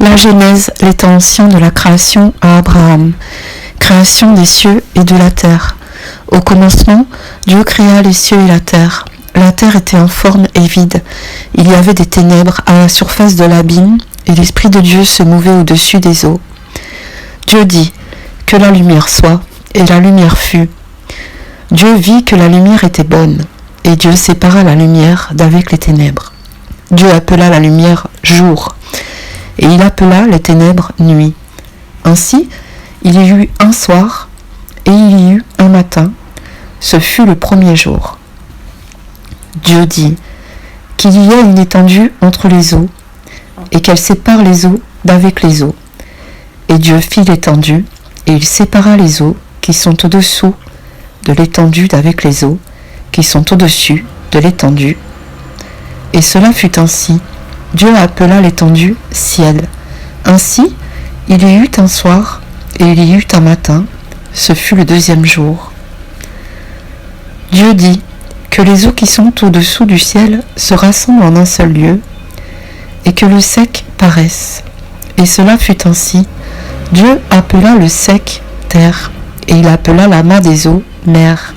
La Genèse, l'état ancien de la création à Abraham. Création des cieux et de la terre. Au commencement, Dieu créa les cieux et la terre. La terre était informe et vide. Il y avait des ténèbres à la surface de l'abîme, et l'Esprit de Dieu se mouvait au-dessus des eaux. Dieu dit, « Que la lumière soit », et la lumière fut. Dieu vit que la lumière était bonne, et Dieu sépara la lumière d'avec les ténèbres. Dieu appela la lumière « jour », et il appela les ténèbres « nuit ». Ainsi, il y eut un soir, et il y eut un matin, ce fut le premier jour. Dieu dit, qu'il y ait une étendue entre les eaux, et qu'elle sépare les eaux d'avec les eaux. Et Dieu fit l'étendue, et il sépara les eaux qui sont au-dessous de l'étendue d'avec les eaux qui sont au-dessus de l'étendue. Et cela fut ainsi. Dieu appela l'étendue ciel. Ainsi, il y eut un soir, et il y eut un matin, ce fut le deuxième jour. Dieu dit, que les eaux qui sont au-dessous du ciel se rassemblent en un seul lieu, et que le sec paraisse. Et cela fut ainsi. Dieu appela le sec terre, et il appela l'amas des eaux mer.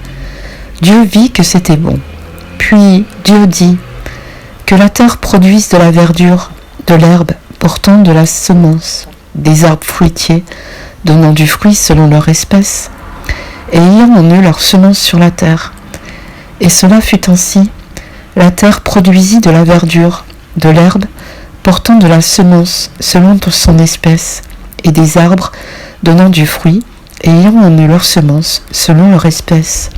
Dieu vit que c'était bon. Puis Dieu dit, que la terre produise de la verdure, de l'herbe portant de la semence, des arbres fruitiers, donnant du fruit selon leur espèce, et ayant en eux leur semence sur la terre. Et cela fut ainsi. La terre produisit de la verdure, de l'herbe portant de la semence selon son espèce, et des arbres donnant du fruit, et ayant en eux leur semence selon leur espèce.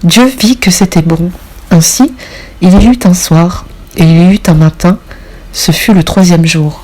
Dieu vit que c'était bon. Ainsi, il y eut un soir, et il y eut un matin, ce fut le troisième jour.